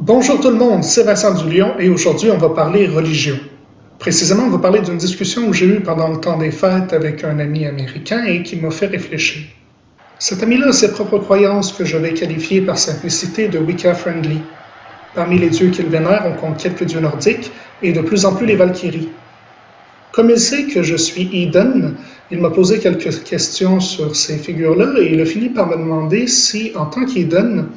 Bonjour tout le monde, c'est Vincent Dulion et aujourd'hui on va parler religion. Précisément, on va parler d'une discussion que j'ai eue pendant le temps des fêtes avec un ami américain et qui m'a fait réfléchir. Cet ami-là a ses propres croyances que je vais qualifier par simplicité de Wicca-friendly. Parmi les dieux qu'il vénère, on compte quelques dieux nordiques et de plus en plus les Valkyries. Comme il sait que je suis Eden, il m'a posé quelques questions sur ces figures-là et il a fini par me demander si, en tant qu'Eden,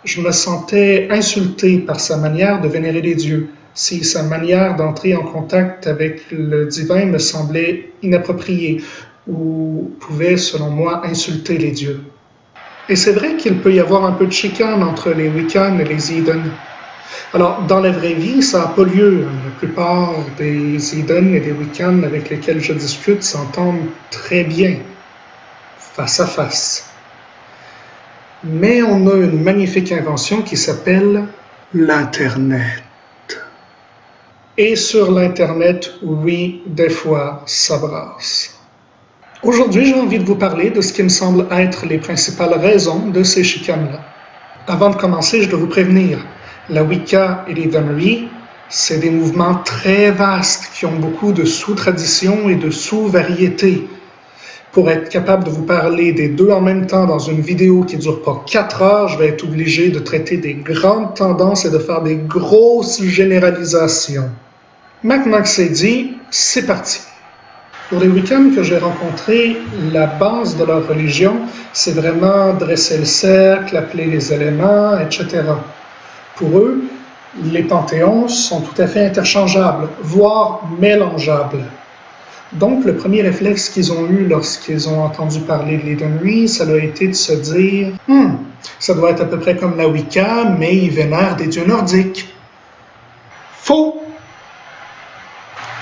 je me sentais insulté par sa manière de vénérer les dieux, si sa manière d'entrer en contact avec le divin me semblait inappropriée ou pouvait, selon moi, insulter les dieux. Et c'est vrai qu'il peut y avoir un peu de chicane entre les Wiccans et les Eden. Alors, dans la vraie vie, ça n'a pas lieu. La plupart des Eden et des Wiccans avec lesquels je discute s'entendent très bien, face à face. Mais on a une magnifique invention qui s'appelle l'Internet. Et sur l'Internet, oui, des fois, ça brasse. Aujourd'hui, j'ai envie de vous parler de ce qui me semble être les principales raisons de ces chicanes-là. Avant de commencer, je dois vous prévenir, la Wicca et l'Edenerie, c'est des mouvements très vastes qui ont beaucoup de sous-traditions et de sous-variétés. Pour être capable de vous parler des deux en même temps dans une vidéo qui ne dure pas 4 heures, je vais être obligé de traiter des grandes tendances et de faire des grosses généralisations. Maintenant que c'est dit, c'est parti. Pour les Wiccans que j'ai rencontrés, la base de leur religion, c'est vraiment dresser le cercle, appeler les éléments, etc. Pour eux, les panthéons sont tout à fait interchangeables, voire mélangeables. Donc, le premier réflexe qu'ils ont eu lorsqu'ils ont entendu parler de l'Edenerie, ça a été de se dire « ça doit être à peu près comme la Wicca, mais ils vénèrent des dieux nordiques. » Faux!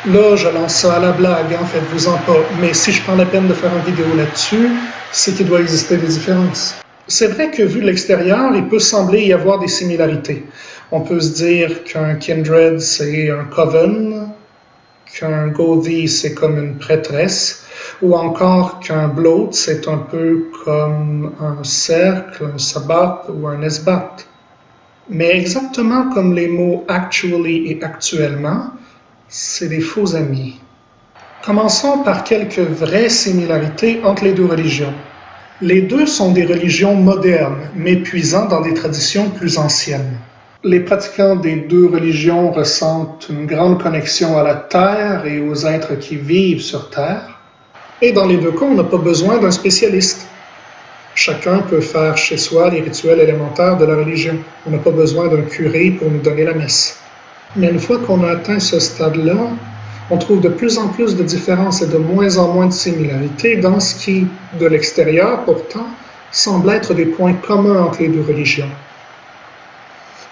Là, je lance ça à la blague, faites-vous-en pas. Mais si je prends la peine de faire une vidéo là-dessus, c'est qu'il doit exister des différences. C'est vrai que vu de l'extérieur, il peut sembler y avoir des similarités. On peut se dire qu'un kindred, c'est un coven, qu'un Gothi, c'est comme une prêtresse, ou encore qu'un Blot, c'est un peu comme un cercle, un sabbat ou un esbat. Mais exactement comme les mots actually et actuellement, c'est des faux amis. Commençons par quelques vraies similarités entre les deux religions. Les deux sont des religions modernes, mais puisant dans des traditions plus anciennes. Les pratiquants des deux religions ressentent une grande connexion à la Terre et aux êtres qui vivent sur Terre. Et dans les deux cas, on n'a pas besoin d'un spécialiste. Chacun peut faire chez soi les rituels élémentaires de la religion. On n'a pas besoin d'un curé pour nous donner la messe. Mais une fois qu'on a atteint ce stade-là, on trouve de plus en plus de différences et de moins en moins de similarités dans ce qui, de l'extérieur pourtant, semble être des points communs entre les deux religions.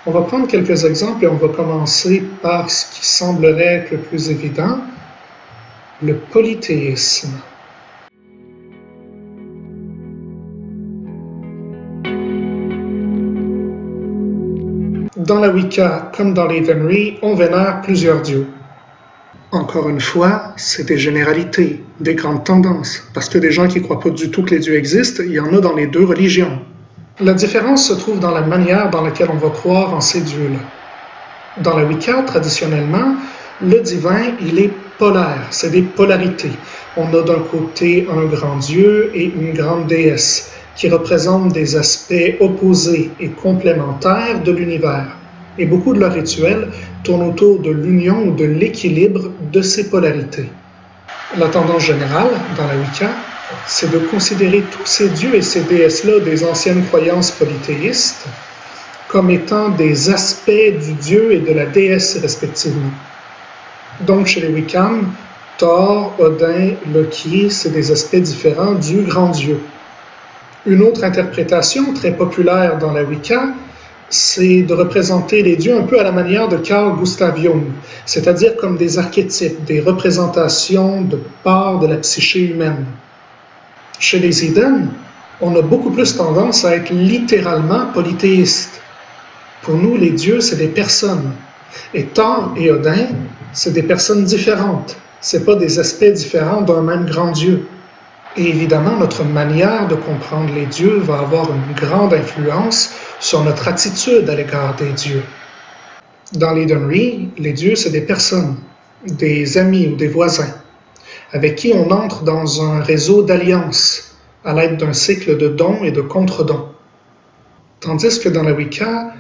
On va prendre quelques exemples et on va commencer par ce qui semblerait être le plus évident, le polythéisme. Dans la Wicca, comme dans l'Edenerie, on vénère plusieurs dieux. Encore une fois, c'est des généralités, des grandes tendances, parce que des gens qui ne croient pas du tout que les dieux existent, il y en a dans les deux religions. La différence se trouve dans la manière dans laquelle on va croire en ces dieux-là. Dans la Wicca, traditionnellement, le divin, il est polaire, c'est des polarités. On a d'un côté un grand dieu et une grande déesse, qui représentent des aspects opposés et complémentaires de l'univers. Et beaucoup de leurs rituels tournent autour de l'union ou de l'équilibre de ces polarités. La tendance générale, dans la Wicca, c'est de considérer tous ces dieux et ces déesses-là des anciennes croyances polythéistes comme étant des aspects du dieu et de la déesse respectivement. Donc chez les Wiccans, Thor, Odin, Loki, c'est des aspects différents du grand dieu. Une autre interprétation très populaire dans la Wicca, c'est de représenter les dieux un peu à la manière de Carl Gustav Jung, c'est-à-dire comme des archétypes, des représentations de parts de la psyché humaine. Chez les Eden, on a beaucoup plus tendance à être littéralement polythéistes. Pour nous, les dieux, c'est des personnes. Et Thor et Odin, c'est des personnes différentes. Ce n'est pas des aspects différents d'un même grand dieu. Et évidemment, notre manière de comprendre les dieux va avoir une grande influence sur notre attitude à l'égard des dieux. Dans l'Edenry, les dieux, c'est des personnes, des amis ou des voisins, avec qui on entre dans un réseau d'alliances à l'aide d'un cycle de dons et de contre-dons. Tandis que dans la Wicca,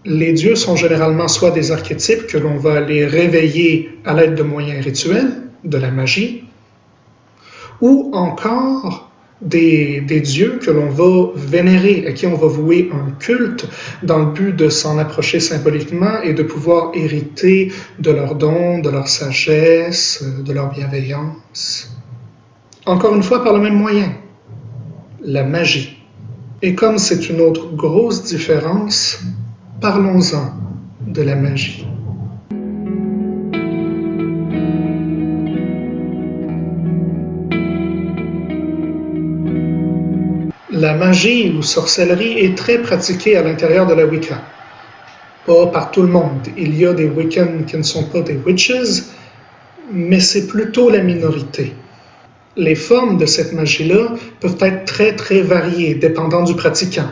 les dieux sont généralement soit des archétypes que l'on va aller réveiller à l'aide de moyens rituels, de la magie, ou encore des dieux que l'on va vénérer, à qui on va vouer un culte dans le but de s'en approcher symboliquement et de pouvoir hériter de leurs dons, de leur sagesse, de leur bienveillance. Encore une fois, par le même moyen, la magie. Et comme c'est une autre grosse différence, parlons-en de la magie. La magie ou sorcellerie est très pratiquée à l'intérieur de la Wicca. Pas par tout le monde. Il y a des Wiccans qui ne sont pas des witches, mais c'est plutôt la minorité. Les formes de cette magie-là peuvent être très très variées, dépendant du pratiquant.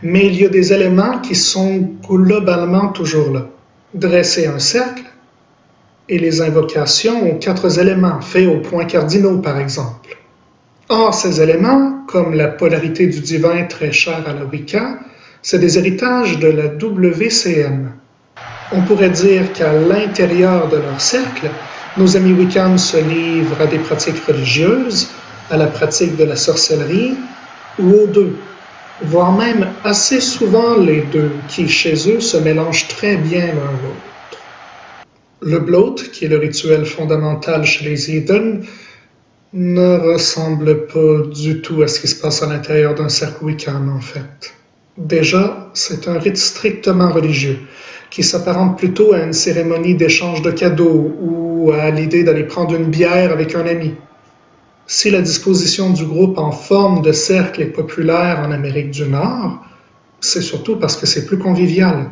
Mais il y a des éléments qui sont globalement toujours là. Dresser un cercle et les invocations aux 4 éléments, faits aux points cardinaux par exemple. Or, ces éléments, comme la polarité du divin très chère à la Wicca, c'est des héritages de la WCM. On pourrait dire qu'à l'intérieur de leur cercle, nos amis Wiccans se livrent à des pratiques religieuses, à la pratique de la sorcellerie, ou aux deux, voire même assez souvent les deux, qui chez eux se mélangent très bien l'un l'autre. Le Blot, qui est le rituel fondamental chez les Eden, ne ressemble pas du tout à ce qui se passe à l'intérieur d'un cercle Wiccan, en fait. Déjà, c'est un rite strictement religieux, qui s'apparente plutôt à une cérémonie d'échange de cadeaux ou à l'idée d'aller prendre une bière avec un ami. Si la disposition du groupe en forme de cercle est populaire en Amérique du Nord, c'est surtout parce que c'est plus convivial.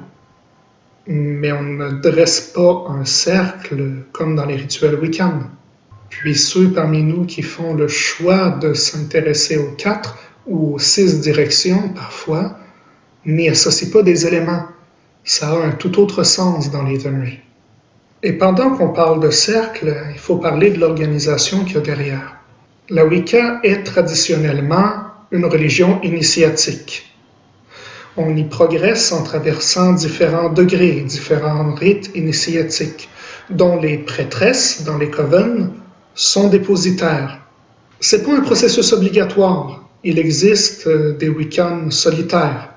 Mais on ne dresse pas un cercle comme dans les rituels Wiccan. Puis ceux parmi nous qui font le choix de s'intéresser aux 4 ou aux 6 directions parfois, n'y associent pas des éléments. Ça a un tout autre sens dans l'Edenry. Et pendant qu'on parle de cercle, il faut parler de l'organisation qu'il y a derrière. La Wicca est traditionnellement une religion initiatique. On y progresse en traversant différents degrés, différents rites initiatiques, dont les prêtresses dans les covens sont dépositaires. C'est pas un processus obligatoire. Il existe des Wiccans solitaires.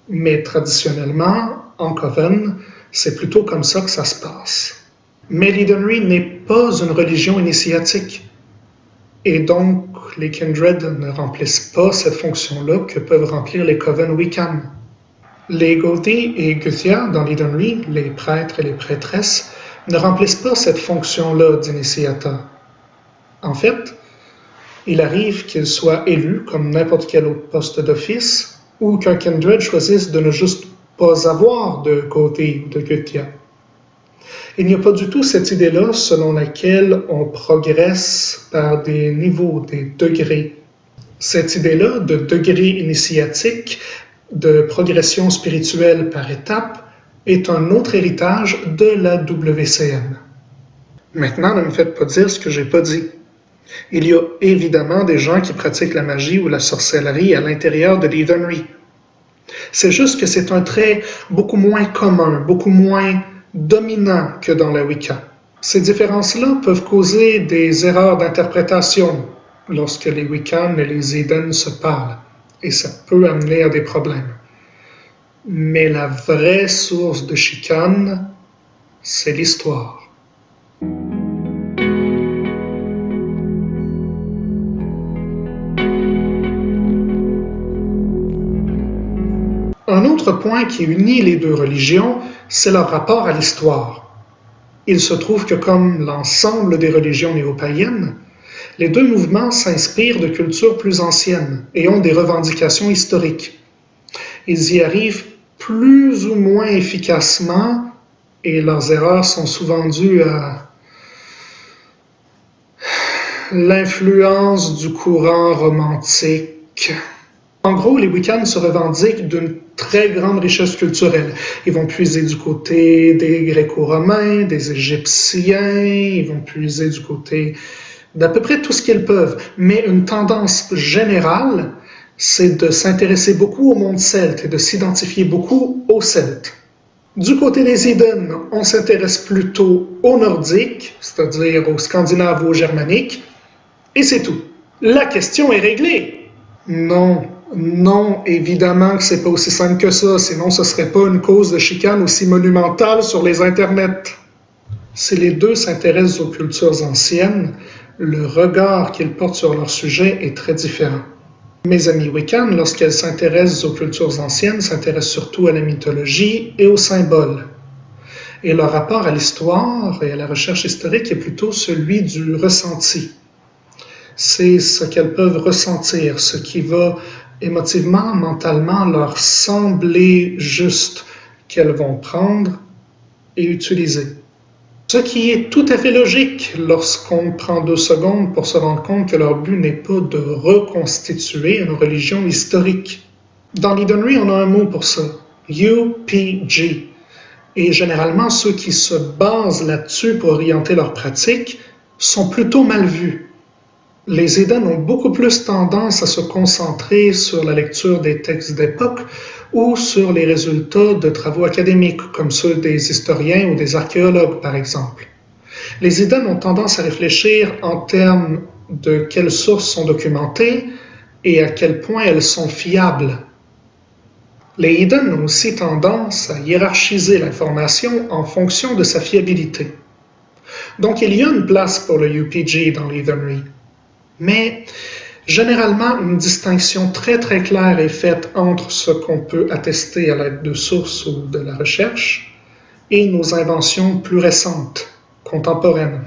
Mais traditionnellement, en coven, c'est plutôt comme ça que ça se passe. Mais l'Edenry n'est pas une religion initiatique. Et donc, les Kindred ne remplissent pas cette fonction-là que peuvent remplir les coven Wiccan. Les Gothi et Guthia dans l'Edenry, les prêtres et les prêtresses, ne remplissent pas cette fonction-là d'initiateur. En fait, il arrive qu'ils soient élus comme n'importe quel autre poste d'office ou qu'un Kindred choisisse de ne juste pas avoir de Gothi ou de Guthia. Il n'y a pas du tout cette idée-là selon laquelle on progresse par des niveaux, des degrés. Cette idée-là de degré initiatique, de progression spirituelle par étapes, est un autre héritage de la WCM. Maintenant, ne me faites pas dire ce que j'ai pas dit. Il y a évidemment des gens qui pratiquent la magie ou la sorcellerie à l'intérieur de l'Edenry. C'est juste que c'est un trait beaucoup moins commun, beaucoup moins dominant que dans la Wicca. Ces différences-là peuvent causer des erreurs d'interprétation lorsque les Wiccans et les Eden se parlent, et ça peut amener à des problèmes. Mais la vraie source de chicane, c'est l'histoire. Un autre point qui unit les deux religions, c'est leur rapport à l'histoire. Il se trouve que comme l'ensemble des religions néo-païennes, les deux mouvements s'inspirent de cultures plus anciennes et ont des revendications historiques. Ils y arrivent plus ou moins efficacement et leurs erreurs sont souvent dues à l'influence du courant romantique. En gros, les Wiccans se revendiquent d'une très grande richesse culturelle. Ils vont puiser du côté des Gréco-Romains, des Égyptiens, ils vont puiser du côté d'à peu près tout ce qu'ils peuvent. Mais une tendance générale, c'est de s'intéresser beaucoup au monde celte et de s'identifier beaucoup aux Celtes. Du côté des Eden, on s'intéresse plutôt aux Nordiques, c'est-à-dire aux Scandinaves ou aux Germaniques, et c'est tout. La question est réglée. Non, évidemment que c'est pas aussi simple que ça, sinon ce serait pas une cause de chicane aussi monumentale sur les internets. Si les deux s'intéressent aux cultures anciennes, le regard qu'ils portent sur leur sujet est très différent. Mes amies Wiccans, lorsqu'elles s'intéressent aux cultures anciennes, s'intéressent surtout à la mythologie et aux symboles. Et leur rapport à l'histoire et à la recherche historique est plutôt celui du ressenti. C'est ce qu'elles peuvent ressentir, ce qui va émotivement, mentalement leur sembler juste, qu'elles vont prendre et utiliser. Ce qui est tout à fait logique lorsqu'on prend 2 secondes pour se rendre compte que leur but n'est pas de reconstituer une religion historique. Dans l'Edenry, on a un mot pour ça, UPG. Et généralement, ceux qui se basent là-dessus pour orienter leur pratique sont plutôt mal vus. Les Eden ont beaucoup plus tendance à se concentrer sur la lecture des textes d'époque ou sur les résultats de travaux académiques, comme ceux des historiens ou des archéologues, par exemple. Les Eden ont tendance à réfléchir en termes de quelles sources sont documentées et à quel point elles sont fiables. Les Eden ont aussi tendance à hiérarchiser l'information en fonction de sa fiabilité. Donc il y a une place pour le UPG dans l'Edenry. Mais généralement, une distinction très claire est faite entre ce qu'on peut attester à l'aide de sources ou de la recherche et nos inventions plus récentes, contemporaines.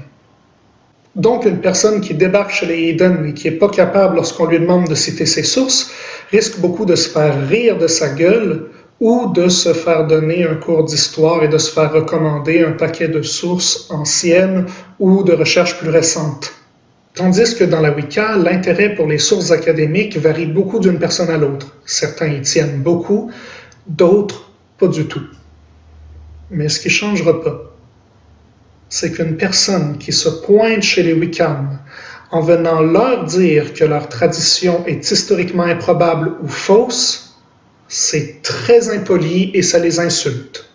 Donc, une personne qui débarque chez les Eden et qui n'est pas capable, lorsqu'on lui demande de citer ses sources, risque beaucoup de se faire rire de sa gueule ou de se faire donner un cours d'histoire et de se faire recommander un paquet de sources anciennes ou de recherches plus récentes. Tandis que dans la Wicca, l'intérêt pour les sources académiques varie beaucoup d'une personne à l'autre. Certains y tiennent beaucoup, d'autres pas du tout. Mais ce qui ne changera pas, c'est qu'une personne qui se pointe chez les Wiccans en venant leur dire que leur tradition est historiquement improbable ou fausse, c'est très impoli et ça les insulte.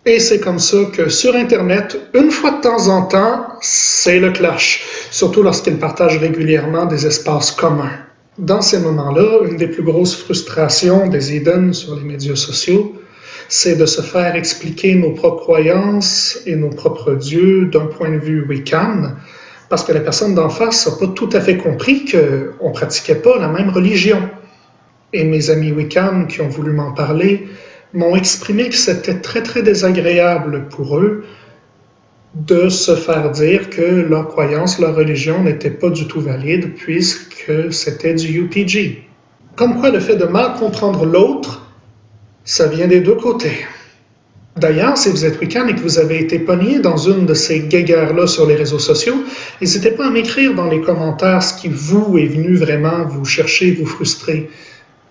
Et c'est comme ça que sur Internet, une fois de temps en temps, c'est le clash, surtout lorsqu'ils partagent régulièrement des espaces communs. Dans ces moments-là, une des plus grosses frustrations des Eden sur les médias sociaux, c'est de se faire expliquer nos propres croyances et nos propres dieux d'un point de vue Wiccan, parce que la personne d'en face n'a pas tout à fait compris qu'on ne pratiquait pas la même religion. Et mes amis Wiccans qui ont voulu m'en parler m'ont exprimé que c'était très désagréable pour eux de se faire dire que leur croyance, leur religion n'était pas du tout valide puisque c'était du UPG. Comme quoi le fait de mal comprendre l'autre, ça vient des deux côtés. D'ailleurs, si vous êtes Wiccan et que vous avez été pogné dans une de ces guéguerres-là sur les réseaux sociaux, n'hésitez pas à m'écrire dans les commentaires ce qui vous est venu vraiment vous chercher, vous frustrer.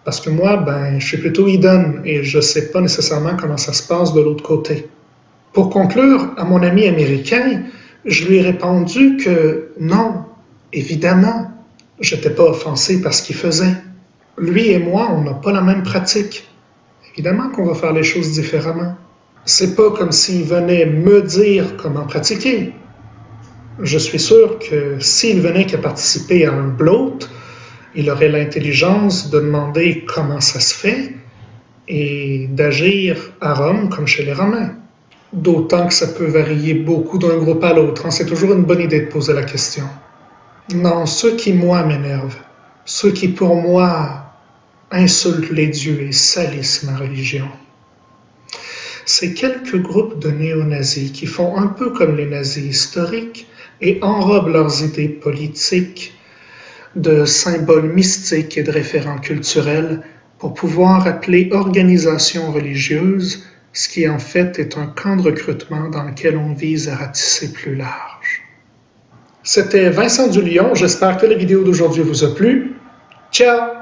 Parce que moi, je suis plutôt Eden et je ne sais pas nécessairement comment ça se passe de l'autre côté. Pour conclure, à mon ami américain, je lui ai répondu que non, évidemment, je n'étais pas offensé par ce qu'il faisait. Lui et moi, on n'a pas la même pratique. Évidemment qu'on va faire les choses différemment. C'est pas comme s'il venait me dire comment pratiquer. Je suis sûr que s'il venait qu'à participer à un bloat, il aurait l'intelligence de demander comment ça se fait et d'agir à Rome comme chez les Romains. D'autant que ça peut varier beaucoup d'un groupe à l'autre. C'est toujours une bonne idée de poser la question. Non, ceux qui, moi, m'énervent, ceux qui, pour moi, insultent les dieux et salissent ma religion, c'est quelques groupes de néo-nazis qui font un peu comme les nazis historiques et enrobent leurs idées politiques de symboles mystiques et de référents culturels pour pouvoir appeler organisation religieuse, ce qui en fait est un camp de recrutement dans lequel on vise à ratisser plus large. C'était Vincent Dulion, j'espère que la vidéo d'aujourd'hui vous a plu. Ciao!